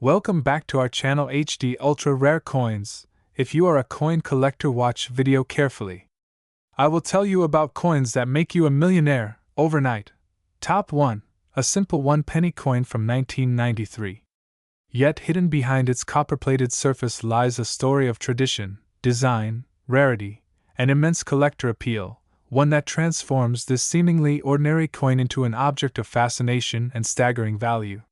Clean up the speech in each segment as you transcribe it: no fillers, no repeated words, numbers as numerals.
Welcome back to our channel HD Ultra Rare Coins. If you are a coin collector, watch video carefully. I will tell you about coins that make you a millionaire overnight. Top 1. A simple 1-penny coin from 1993. Yet hidden behind its copper-plated surface lies a story of tradition, design, rarity, and immense collector appeal, one that transforms this seemingly ordinary coin into an object of fascination and staggering value.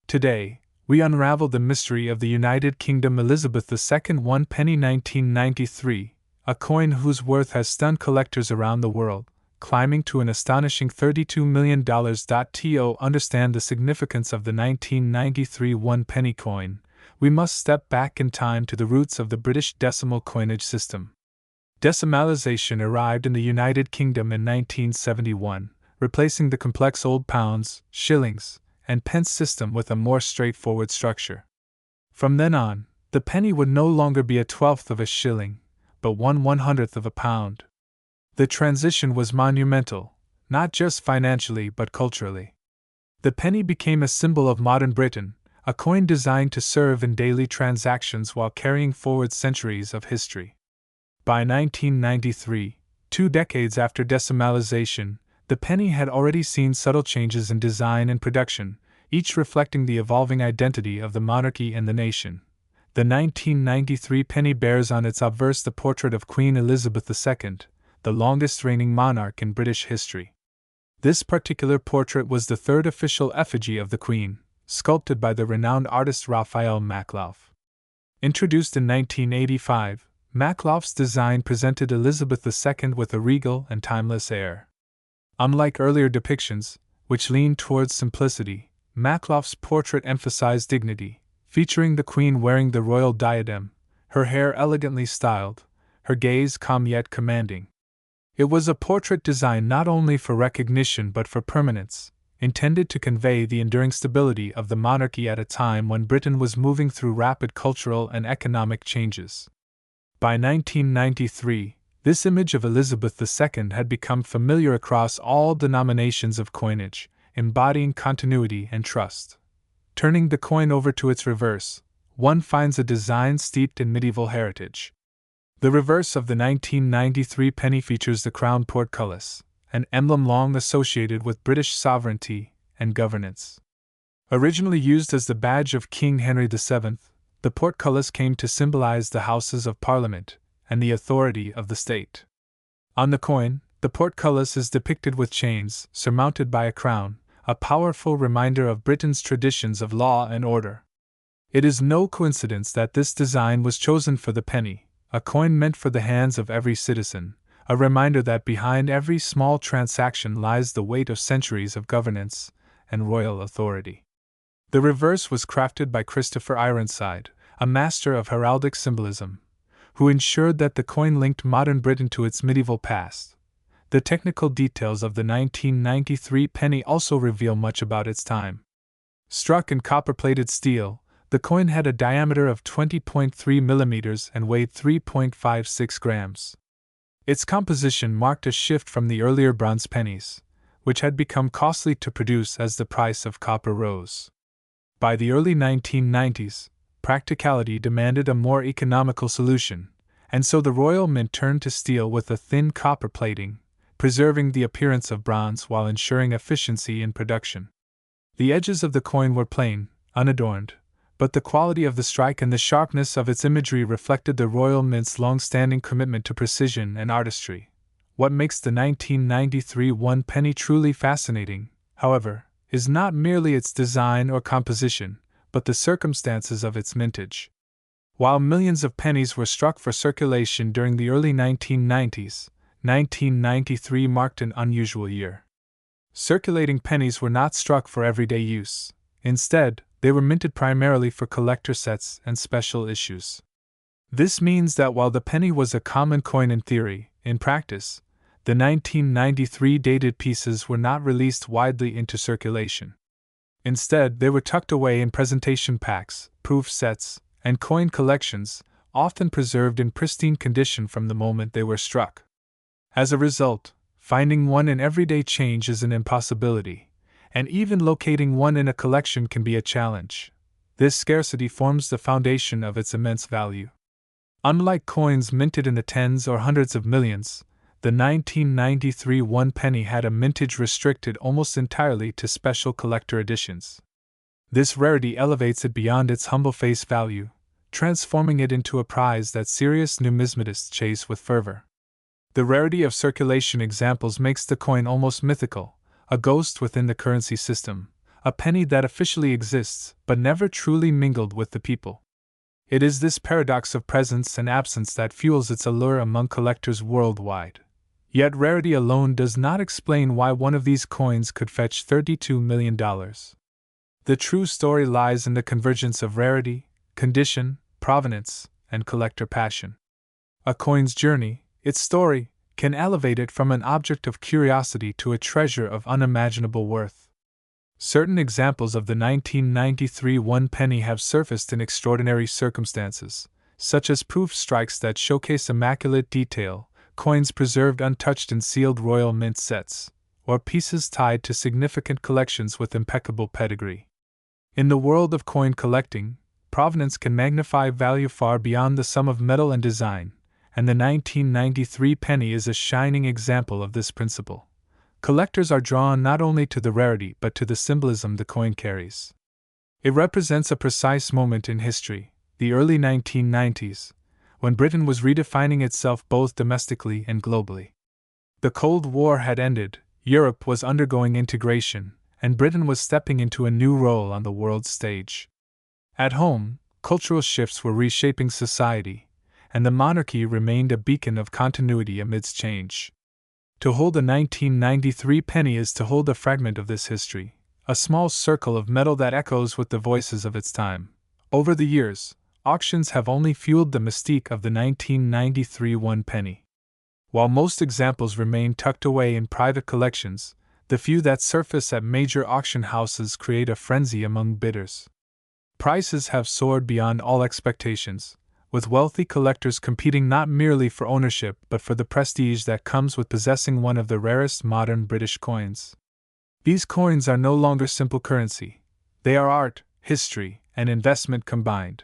Today, we unravel the mystery of the United Kingdom Elizabeth II 1-penny 1993, a coin whose worth has stunned collectors around the world, climbing to an astonishing $32 million. To understand the significance of the 1993 1-penny coin, we must step back in time to the roots of the British decimal coinage system. Decimalisation arrived in the United Kingdom in 1971, replacing the complex old pounds, shillings, and pence system with a more straightforward structure. From then on, the penny would no longer be a twelfth of a shilling, but 1/100th of a pound. The transition was monumental, not just financially but culturally. The penny became a symbol of modern Britain, a coin designed to serve in daily transactions while carrying forward centuries of history. By 1993, 2 decades after decimalisation, the penny had already seen subtle changes in design and production, each reflecting the evolving identity of the monarchy and the nation. The 1993 penny bears on its obverse the portrait of Queen Elizabeth II, the longest reigning monarch in British history. This particular portrait was the third official effigy of the Queen, sculpted by the renowned artist Raphael Makhlouf. Introduced in 1985, Makhlouf's design presented Elizabeth II with a regal and timeless air. Unlike earlier depictions, which leaned towards simplicity, Makhlouf's portrait emphasized dignity, featuring the Queen wearing the royal diadem, her hair elegantly styled, her gaze calm yet commanding. It was a portrait designed not only for recognition but for permanence, intended to convey the enduring stability of the monarchy at a time when Britain was moving through rapid cultural and economic changes. By 1993, this image of Elizabeth II had become familiar across all denominations of coinage, embodying continuity and trust. Turning the coin over to its reverse, one finds a design steeped in medieval heritage. The reverse of the 1993 penny features the crown portcullis, an emblem long associated with British sovereignty and governance. Originally used as the badge of King Henry VII, the portcullis came to symbolize the Houses of Parliament and the authority of the state. On the coin, the portcullis is depicted with chains surmounted by a crown, a powerful reminder of Britain's traditions of law and order. It is no coincidence that this design was chosen for the penny, a coin meant for the hands of every citizen, a reminder that behind every small transaction lies the weight of centuries of governance and royal authority. The reverse was crafted by Christopher Ironside, a master of heraldic symbolism, who ensured that the coin linked modern Britain to its medieval past. The technical details of the 1993 penny also reveal much about its time. Struck in copper-plated steel, the coin had a diameter of 20.3 mm and weighed 3.56 grams. Its composition marked a shift from the earlier bronze pennies, which had become costly to produce as the price of copper rose. By the early 1990s, practicality demanded a more economical solution, and so the Royal Mint turned to steel with a thin copper plating, preserving the appearance of bronze while ensuring efficiency in production. The edges of the coin were plain, unadorned, but the quality of the strike and the sharpness of its imagery reflected the Royal Mint's long-standing commitment to precision and artistry. What makes the 1993 1-penny truly fascinating, however, is not merely its design or composition, but the circumstances of its mintage. While millions of pennies were struck for circulation during the early 1990s, 1993 marked an unusual year. Circulating pennies were not struck for everyday use. Instead, they were minted primarily for collector sets and special issues. This means that while the penny was a common coin in theory, in practice, the 1993 dated pieces were not released widely into circulation. Instead, they were tucked away in presentation packs, proof sets, and coin collections, often preserved in pristine condition from the moment they were struck. As a result, finding one in everyday change is an impossibility, and even locating one in a collection can be a challenge. This scarcity forms the foundation of its immense value. Unlike coins minted in the tens or hundreds of millions, the 1993 one penny had a mintage restricted almost entirely to special collector editions. This rarity elevates it beyond its humble face value, transforming it into a prize that serious numismatists chase with fervor. The rarity of circulation examples makes the coin almost mythical, a ghost within the currency system, a penny that officially exists but never truly mingled with the people. It is this paradox of presence and absence that fuels its allure among collectors worldwide. Yet rarity alone does not explain why one of these coins could fetch $32 million. The true story lies in the convergence of rarity, condition, provenance, and collector passion. A coin's journey, its story, can elevate it from an object of curiosity to a treasure of unimaginable worth. Certain examples of the 1993 one penny have surfaced in extraordinary circumstances, such as proof strikes that showcase immaculate detail, coins preserved untouched in sealed royal mint sets, or pieces tied to significant collections with impeccable pedigree. In the world of coin collecting, provenance can magnify value far beyond the sum of metal and design, and the 1993 penny is a shining example of this principle. Collectors are drawn not only to the rarity but to the symbolism the coin carries. It represents a precise moment in history, the early 1990s, when Britain was redefining itself both domestically and globally. The Cold War had ended, Europe was undergoing integration, and Britain was stepping into a new role on the world stage. At home, cultural shifts were reshaping society, and the monarchy remained a beacon of continuity amidst change. To hold a 1993 penny is to hold a fragment of this history, a small circle of metal that echoes with the voices of its time. Over the years, auctions have only fueled the mystique of the 1993 one penny. While most examples remain tucked away in private collections, the few that surface at major auction houses create a frenzy among bidders. Prices have soared beyond all expectations, with wealthy collectors competing not merely for ownership but for the prestige that comes with possessing one of the rarest modern British coins. These coins are no longer simple currency. They are art, history, and investment combined.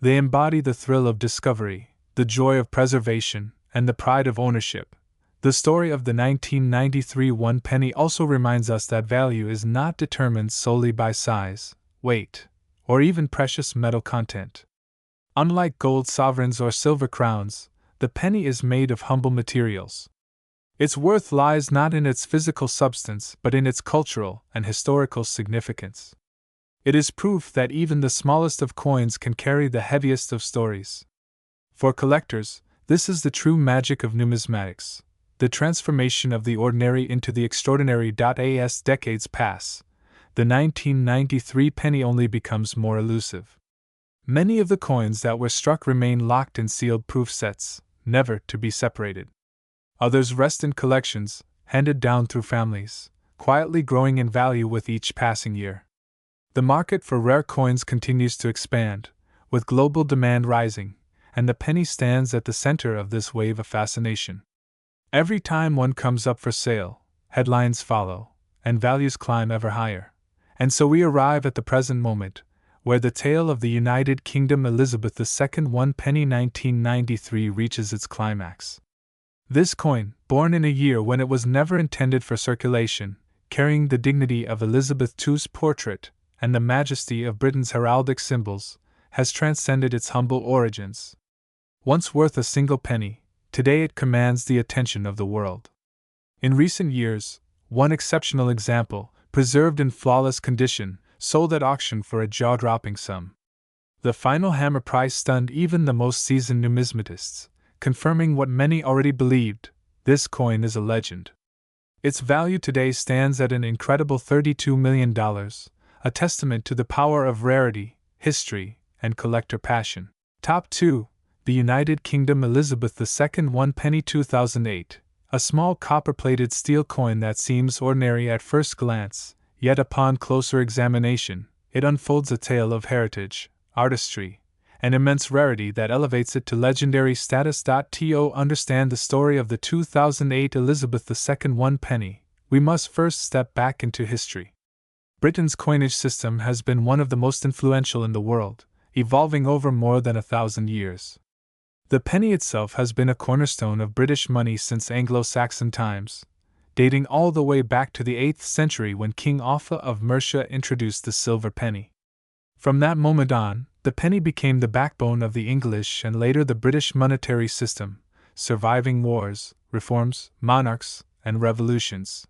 They embody the thrill of discovery, the joy of preservation, and the pride of ownership. The story of the 1993 one penny also reminds us that value is not determined solely by size, weight, or even precious metal content. Unlike gold sovereigns or silver crowns, the penny is made of humble materials. Its worth lies not in its physical substance but in its cultural and historical significance. It is proof that even the smallest of coins can carry the heaviest of stories. For collectors, this is the true magic of numismatics, the transformation of the ordinary into the extraordinary. As decades pass, the 1993 penny only becomes more elusive. Many of the coins that were struck remain locked in sealed proof sets, never to be separated. Others rest in collections, handed down through families, quietly growing in value with each passing year. The market for rare coins continues to expand, with global demand rising, and the penny stands at the center of this wave of fascination. Every time one comes up for sale, headlines follow, and values climb ever higher. And so we arrive at the present moment, where the tale of the United Kingdom Elizabeth II one penny 1993 reaches its climax. This coin, born in a year when it was never intended for circulation, carrying the dignity of Elizabeth II's portrait and the majesty of Britain's heraldic symbols, has transcended its humble origins. Once worth a single penny, today it commands the attention of the world. In recent years, one exceptional example, preserved in flawless condition, sold at auction for a jaw-dropping sum. The final hammer price stunned even the most seasoned numismatists, confirming what many already believed: this coin is a legend. Its value today stands at an incredible $32 million, a testament to the power of rarity, history, and collector passion. Top 2. The United Kingdom Elizabeth II one penny 2008, a small copper-plated steel coin that seems ordinary at first glance, yet upon closer examination, it unfolds a tale of heritage, artistry, and immense rarity that elevates it to legendary status. To understand the story of the 2008 Elizabeth II one penny, we must first step back into history. Britain's coinage system has been one of the most influential in the world, evolving over more than 1,000 years. The penny itself has been a cornerstone of British money since Anglo-Saxon times, dating all the way back to the 8th century when King Offa of Mercia introduced the silver penny. From that moment on, the penny became the backbone of the English and later the British monetary system, surviving wars, reforms, monarchs, and revolutions.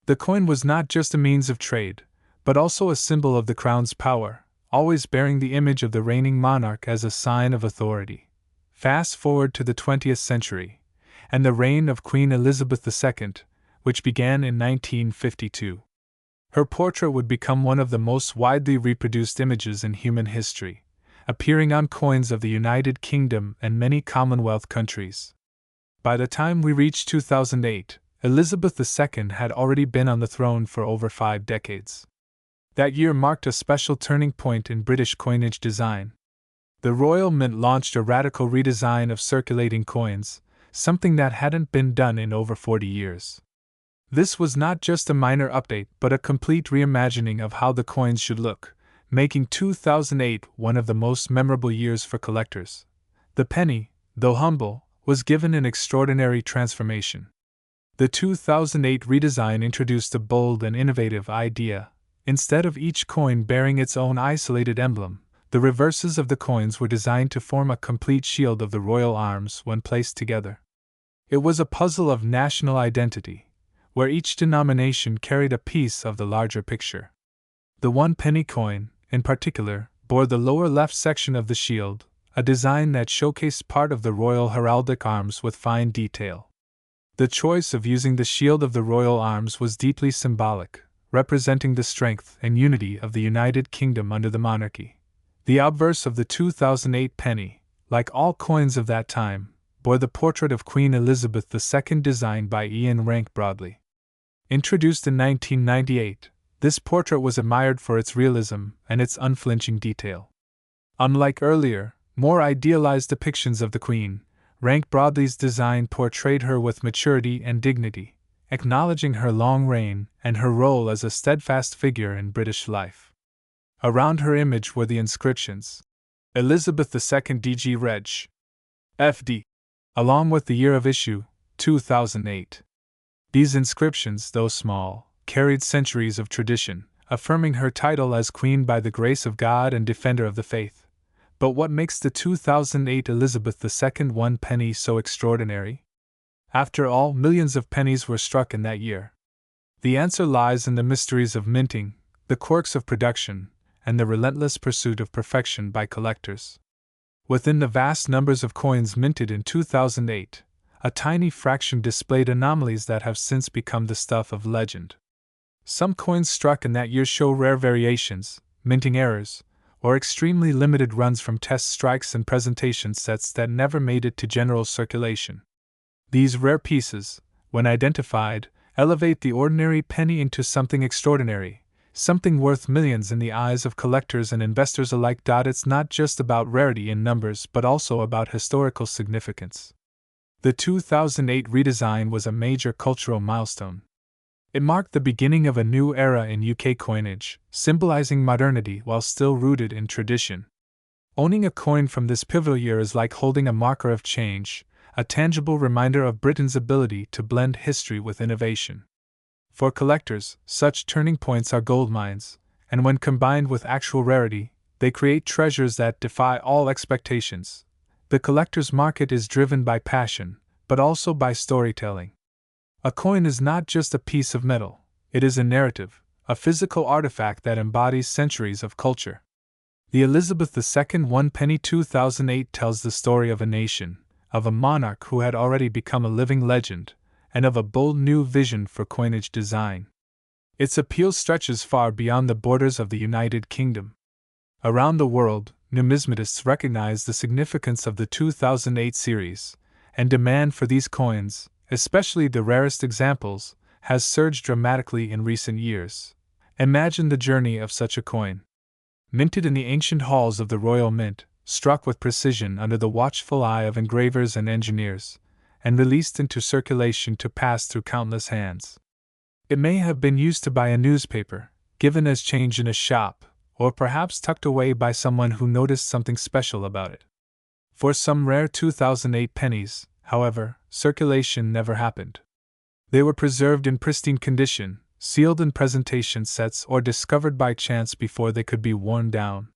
The coin was not just a means of trade, but also a symbol of the crown's power, always bearing the image of the reigning monarch as a sign of authority. Fast forward to the 20th century, and the reign of Queen Elizabeth II, which began in 1952. Her portrait would become one of the most widely reproduced images in human history, appearing on coins of the United Kingdom and many Commonwealth countries. By the time we reached 2008, Elizabeth II had already been on the throne for over 5 decades. That year marked a special turning point in British coinage design. The Royal Mint launched a radical redesign of circulating coins, something that hadn't been done in over 40 years. This was not just a minor update but a complete reimagining of how the coins should look, making 2008 one of the most memorable years for collectors. The penny, though humble, was given an extraordinary transformation. The 2008 redesign introduced a bold and innovative idea. Instead of each coin bearing its own isolated emblem, the reverses of the coins were designed to form a complete shield of the royal arms when placed together. It was a puzzle of national identity, where each denomination carried a piece of the larger picture. The 1 penny coin, in particular, bore the lower left section of the shield, a design that showcased part of the royal heraldic arms with fine detail. The choice of using the shield of the royal arms was deeply symbolic, representing the strength and unity of the United Kingdom under the monarchy. The obverse of the 2008 penny, like all coins of that time, bore the portrait of Queen Elizabeth II designed by Ian Rank Broadley. Introduced in 1998, this portrait was admired for its realism and its unflinching detail. Unlike earlier, more idealized depictions of the Queen, Rank Broadley's design portrayed her with maturity and dignity, acknowledging her long reign and her role as a steadfast figure in British life. Around her image were the inscriptions, Elizabeth II DG Reg. FD, along with the year of issue, 2008. These inscriptions, though small, carried centuries of tradition, affirming her title as Queen by the grace of God and Defender of the Faith. But what makes the 2008 Elizabeth II 1 penny so extraordinary? After all, millions of pennies were struck in that year. The answer lies in the mysteries of minting, the quirks of production, and the relentless pursuit of perfection by collectors. Within the vast numbers of coins minted in 2008, a tiny fraction displayed anomalies that have since become the stuff of legend. Some coins struck in that year show rare variations, minting errors, or extremely limited runs from test strikes and presentation sets that never made it to general circulation. These rare pieces, when identified, elevate the ordinary penny into something extraordinary, something worth millions in the eyes of collectors and investors alike. It's not just about rarity in numbers but also about historical significance. The 2008 redesign was a major cultural milestone. It marked the beginning of a new era in UK coinage, symbolizing modernity while still rooted in tradition. Owning a coin from this pivotal year is like holding a marker of change, a tangible reminder of Britain's ability to blend history with innovation. For collectors, such turning points are goldmines, and when combined with actual rarity, they create treasures that defy all expectations. The collector's market is driven by passion, but also by storytelling. A coin is not just a piece of metal, it is a narrative, a physical artifact that embodies centuries of culture. The Elizabeth II 1 penny 2008 tells the story of a nation, of a monarch who had already become a living legend, and of a bold new vision for coinage design. Its appeal stretches far beyond the borders of the United Kingdom. Around the world, numismatists recognize the significance of the 2008 series, and demand for these coins, especially the rarest examples, has surged dramatically in recent years. Imagine the journey of such a coin. Minted in the ancient halls of the Royal Mint, struck with precision under the watchful eye of engravers and engineers, and released into circulation to pass through countless hands. It may have been used to buy a newspaper, given as change in a shop, or perhaps tucked away by someone who noticed something special about it. For some rare 2008 pennies, however, circulation never happened. They were preserved in pristine condition, sealed in presentation sets, or discovered by chance before they could be worn down.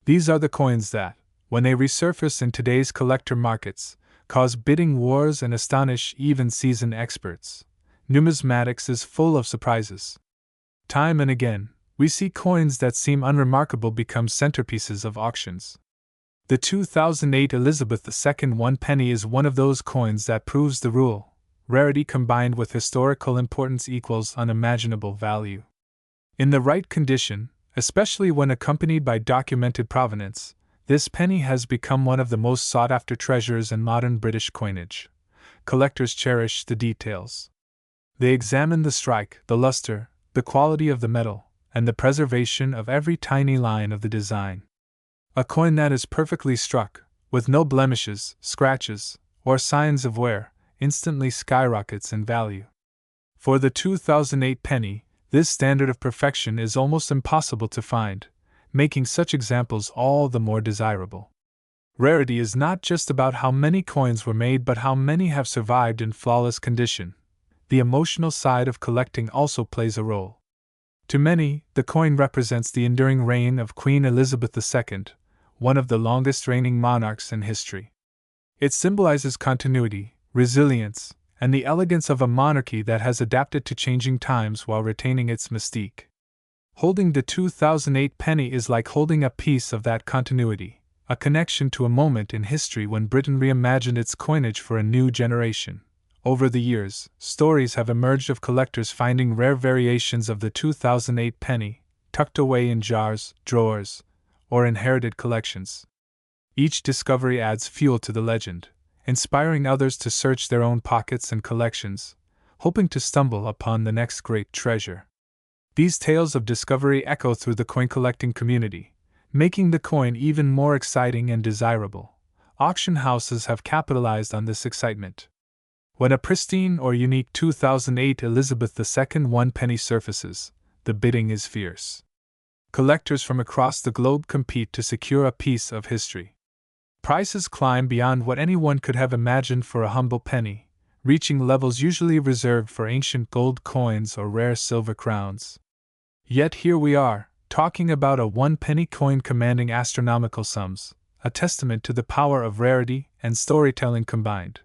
These are the coins that, when they resurface in today's collector markets, cause bidding wars and astonish even seasoned experts. Numismatics is full of surprises. Time and again, we see coins that seem unremarkable become centerpieces of auctions. The 2008 Elizabeth II 1 penny is one of those coins that proves the rule: rarity combined with historical importance equals unimaginable value. In the right condition, especially when accompanied by documented provenance, this penny has become one of the most sought-after treasures in modern British coinage. Collectors cherish the details. They examine the strike, the luster, the quality of the metal, and the preservation of every tiny line of the design. A coin that is perfectly struck, with no blemishes, scratches, or signs of wear, instantly skyrockets in value. For the 2008 penny, this standard of perfection is almost impossible to find, making such examples all the more desirable. Rarity is not just about how many coins were made but how many have survived in flawless condition. The emotional side of collecting also plays a role. To many, the coin represents the enduring reign of Queen Elizabeth II, one of the longest reigning monarchs in history. It symbolizes continuity, resilience, and the elegance of a monarchy that has adapted to changing times while retaining its mystique. Holding the 2008 penny is like holding a piece of that continuity, a connection to a moment in history when Britain reimagined its coinage for a new generation. Over the years, stories have emerged of collectors finding rare variations of the 2008 penny, tucked away in jars, drawers, or inherited collections. Each discovery adds fuel to the legend, inspiring others to search their own pockets and collections, hoping to stumble upon the next great treasure. These tales of discovery echo through the coin collecting community, making the coin even more exciting and desirable. Auction houses have capitalized on this excitement. When a pristine or unique 2008 Elizabeth II 1 penny surfaces, the bidding is fierce. Collectors from across the globe compete to secure a piece of history. Prices climb beyond what anyone could have imagined for a humble penny, reaching levels usually reserved for ancient gold coins or rare silver crowns. Yet here we are, talking about a 1 penny coin commanding astronomical sums, a testament to the power of rarity and storytelling combined.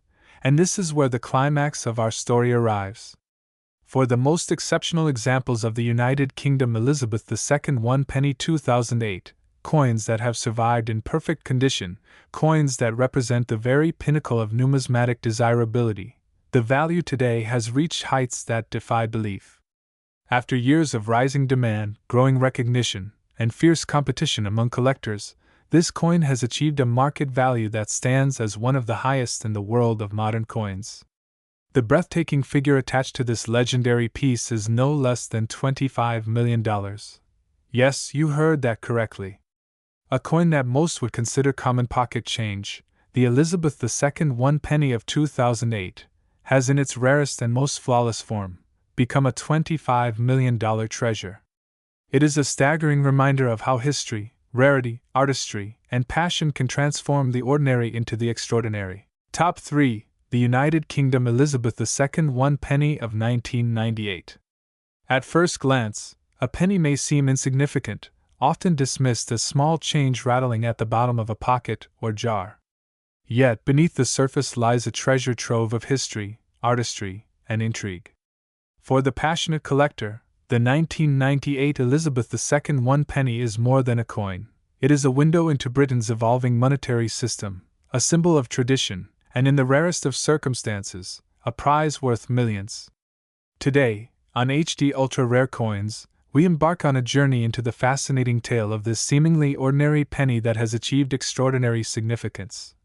And this is where the climax of our story arrives. For the most exceptional examples of the United Kingdom Elizabeth II 1 penny 2008, coins that have survived in perfect condition, coins that represent the very pinnacle of numismatic desirability, the value today has reached heights that defy belief. After years of rising demand, growing recognition, and fierce competition among collectors, this coin has achieved a market value that stands as one of the highest in the world of modern coins. The breathtaking figure attached to this legendary piece is no less than $25 million. Yes, you heard that correctly. A coin that most would consider common pocket change, the Elizabeth II 1 penny of 2008, has in its rarest and most flawless form become a $25 million treasure. It is a staggering reminder of how history, rarity, artistry, and passion can transform the ordinary into the extraordinary. Top 3. The United Kingdom Elizabeth II 1 penny of 1998. At first glance, a penny may seem insignificant, often dismissed as small change rattling at the bottom of a pocket or jar. Yet beneath the surface lies a treasure trove of history, artistry, and intrigue. For the passionate collector, the 1998 Elizabeth II 1 penny is more than a coin. It is a window into Britain's evolving monetary system, a symbol of tradition, and in the rarest of circumstances, a prize worth millions. Today, on HD Ultra Rare Coins, we embark on a journey into the fascinating tale of this seemingly ordinary penny that has achieved extraordinary significance.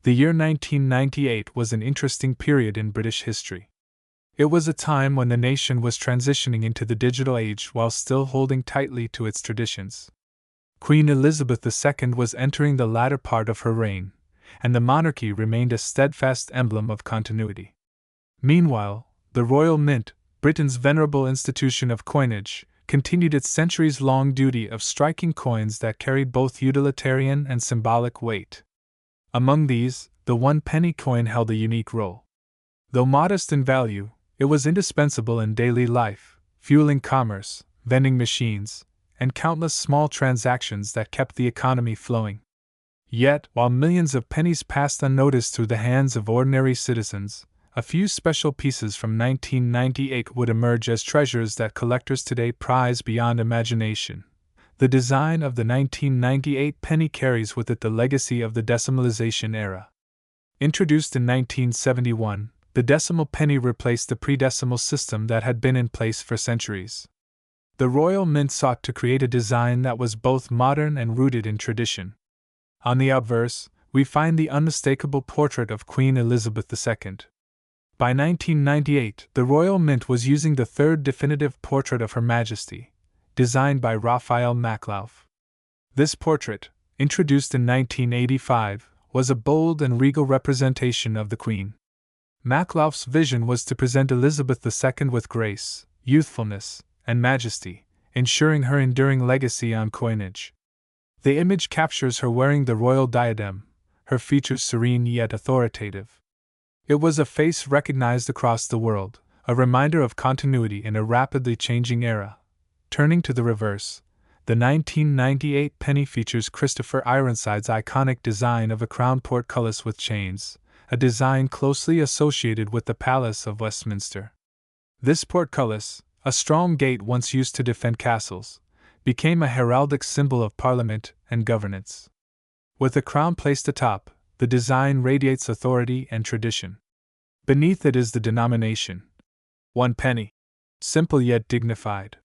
The year 1998 was an interesting period in British history. It was a time when the nation was transitioning into the digital age while still holding tightly to its traditions. Queen Elizabeth II was entering the latter part of her reign, and the monarchy remained a steadfast emblem of continuity. Meanwhile, the Royal Mint, Britain's venerable institution of coinage, continued its centuries-long duty of striking coins that carried both utilitarian and symbolic weight. Among these, the 1-penny coin held a unique role. Though modest in value, it was indispensable in daily life, fueling commerce, vending machines, and countless small transactions that kept the economy flowing. Yet, while millions of pennies passed unnoticed through the hands of ordinary citizens, a few special pieces from 1998 would emerge as treasures that collectors today prize beyond imagination. The design of the 1998 penny carries with it the legacy of the decimalization era. Introduced in 1971, the decimal penny replaced the pre-decimal system that had been in place for centuries. The Royal Mint sought to create a design that was both modern and rooted in tradition. On the obverse, we find the unmistakable portrait of Queen Elizabeth II. By 1998, the Royal Mint was using the third definitive portrait of Her Majesty, designed by Raphael Maklauf. This portrait, introduced in 1985, was a bold and regal representation of the Queen. Maklauf's vision was to present Elizabeth II with grace, youthfulness, and majesty, ensuring her enduring legacy on coinage. The image captures her wearing the royal diadem, her features serene yet authoritative. It was a face recognized across the world, a reminder of continuity in a rapidly changing era. Turning to the reverse, the 1998 penny features Christopher Ironside's iconic design of a crown portcullis with chains, a design closely associated with the Palace of Westminster. This portcullis, a strong gate once used to defend castles, became a heraldic symbol of parliament and governance. With a crown placed atop, the design radiates authority and tradition. Beneath it is the denomination, 1 penny, simple yet dignified.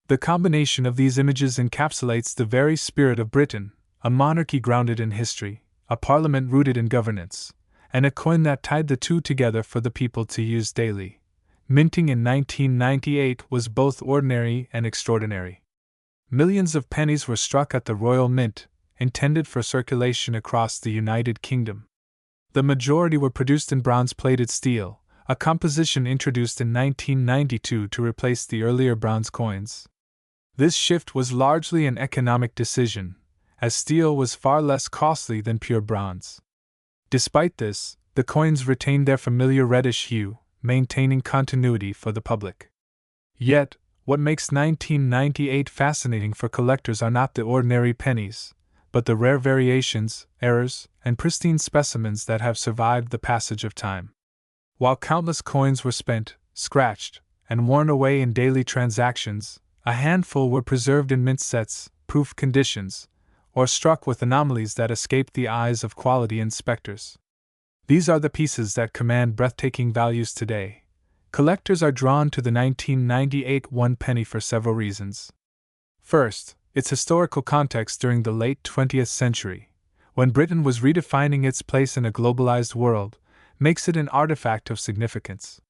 The combination of these images encapsulates the very spirit of Britain, a monarchy grounded in history, a parliament rooted in governance, and a coin that tied the two together for the people to use daily. Minting in 1998 was both ordinary and extraordinary. Millions of pennies were struck at the Royal Mint, intended for circulation across the United Kingdom. The majority were produced in bronze-plated steel, a composition introduced in 1992 to replace the earlier bronze coins. This shift was largely an economic decision, as steel was far less costly than pure bronze. Despite this, the coins retained their familiar reddish hue, maintaining continuity for the public. Yet, what makes 1998 fascinating for collectors are not the ordinary pennies, but the rare variations, errors, and pristine specimens that have survived the passage of time. While countless coins were spent, scratched, and worn away in daily transactions, a handful were preserved in mint sets, proof conditions, or struck with anomalies that escaped the eyes of quality inspectors. These are the pieces that command breathtaking values today. Collectors are drawn to the 1998 1 penny for several reasons. First, its historical context during the late 20th century, when Britain was redefining its place in a globalized world, makes it an artifact of significance.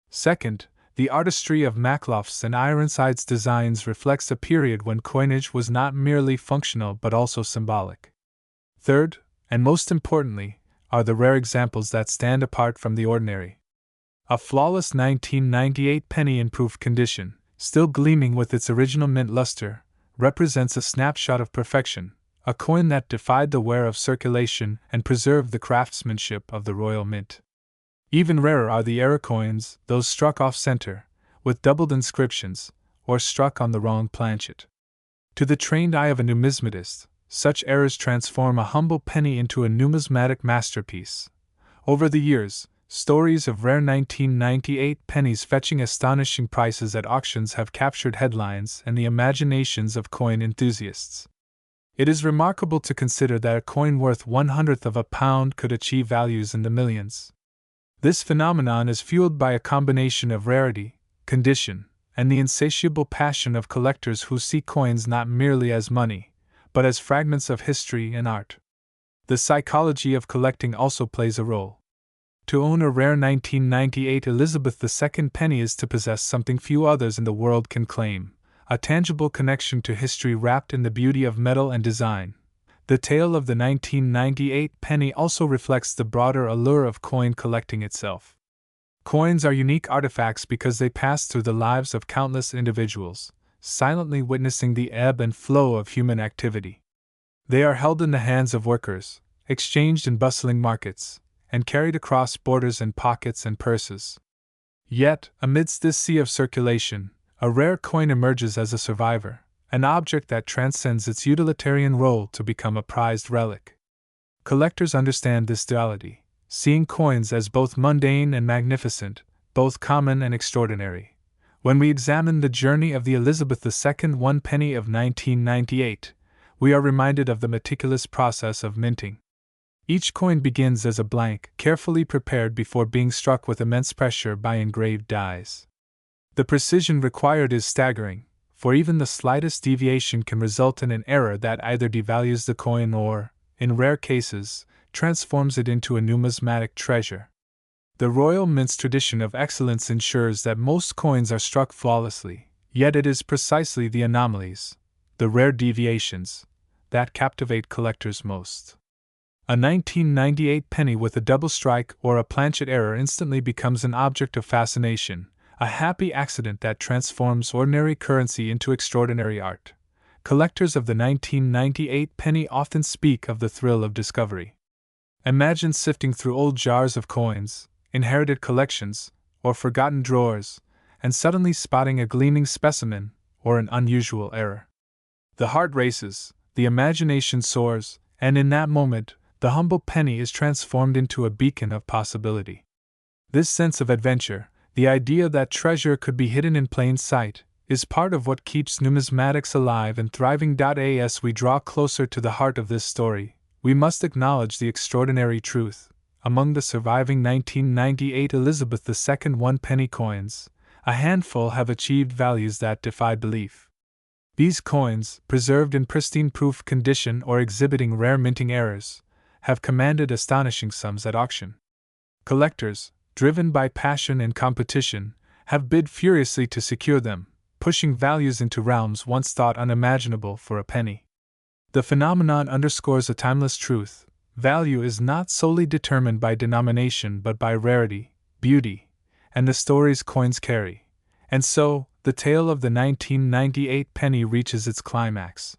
Second, the artistry of Maklauf's and Ironside's designs reflects a period when coinage was not merely functional but also symbolic. Third, and most importantly, are the rare examples that stand apart from the ordinary. A flawless 1998 penny in proof condition, still gleaming with its original mint luster, represents a snapshot of perfection, a coin that defied the wear of circulation and preserved the craftsmanship of the Royal Mint. Even rarer are the error coins, those struck off-center, with doubled inscriptions, or struck on the wrong planchet. To the trained eye of a numismatist, such errors transform a humble penny into a numismatic masterpiece. Over the years, stories of rare 1998 pennies fetching astonishing prices at auctions have captured headlines and the imaginations of coin enthusiasts. It is remarkable to consider that a coin worth 1/100th of a pound could achieve values in the millions. This phenomenon is fueled by a combination of rarity, condition, and the insatiable passion of collectors who see coins not merely as money, but as fragments of history and art. The psychology of collecting also plays a role. To own a rare 1998 Elizabeth II penny is to possess something few others in the world can claim, a tangible connection to history wrapped in the beauty of metal and design. The tale of the 1998 penny also reflects the broader allure of coin collecting itself. Coins are unique artifacts because they pass through the lives of countless individuals, silently witnessing the ebb and flow of human activity. They are held in the hands of workers, exchanged in bustling markets, and carried across borders in pockets and purses. Yet, amidst this sea of circulation, a rare coin emerges as a survivor, an object that transcends its utilitarian role to become a prized relic. Collectors understand this duality, seeing coins as both mundane and magnificent, both common and extraordinary. When we examine the journey of the Elizabeth II 1 penny of 1998, we are reminded of the meticulous process of minting. Each coin begins as a blank, carefully prepared before being struck with immense pressure by engraved dies. The precision required is staggering, for even the slightest deviation can result in an error that either devalues the coin or, in rare cases, transforms it into a numismatic treasure. The Royal Mint's tradition of excellence ensures that most coins are struck flawlessly, yet it is precisely the anomalies, the rare deviations, that captivate collectors most. A 1998 penny with a double strike or a planchet error instantly becomes an object of fascination, a happy accident that transforms ordinary currency into extraordinary art. Collectors of the 1998 penny often speak of the thrill of discovery. Imagine sifting through old jars of coins, inherited collections, or forgotten drawers, and suddenly spotting a gleaming specimen or an unusual error. The heart races, the imagination soars, and in that moment, the humble penny is transformed into a beacon of possibility. This sense of adventure, the idea that treasure could be hidden in plain sight, is part of what keeps numismatics alive and thriving. As we draw closer to the heart of this story, we must acknowledge the extraordinary truth. Among the surviving 1998 Elizabeth II 1 penny coins, a handful have achieved values that defy belief. These coins, preserved in pristine proof condition or exhibiting rare minting errors, have commanded astonishing sums at auction. Collectors, driven by passion and competition, have bid furiously to secure them, pushing values into realms once thought unimaginable for a penny. The phenomenon underscores a timeless truth: value is not solely determined by denomination but by rarity, beauty, and the stories coins carry. And so, the tale of the 1998 penny reaches its climax.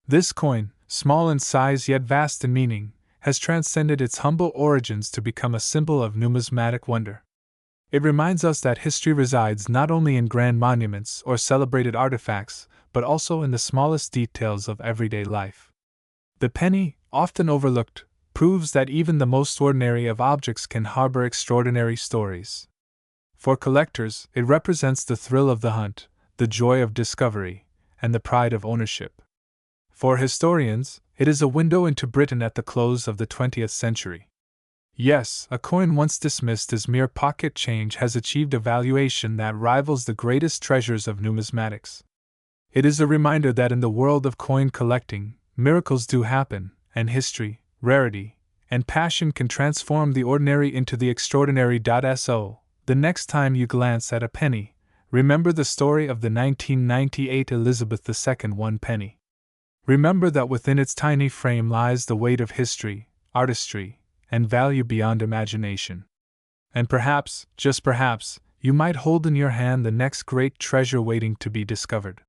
This coin, small in size yet vast in meaning, has transcended its humble origins to become a symbol of numismatic wonder. It reminds us that history resides not only in grand monuments or celebrated artifacts, but also in the smallest details of everyday life. The penny, often overlooked, proves that even the most ordinary of objects can harbor extraordinary stories. For collectors, it represents the thrill of the hunt, the joy of discovery, and the pride of ownership. For historians, it is a window into Britain at the close of the 20th century. Yes, a coin once dismissed as mere pocket change has achieved a valuation that rivals the greatest treasures of numismatics. It is a reminder that in the world of coin collecting, miracles do happen, and history, rarity, and passion can transform the ordinary into the extraordinary. So, the next time you glance at a penny, remember the story of the 1998 Elizabeth II 1 penny. Remember that within its tiny frame lies the weight of history, artistry, and value beyond imagination. And perhaps, just perhaps, you might hold in your hand the next great treasure waiting to be discovered.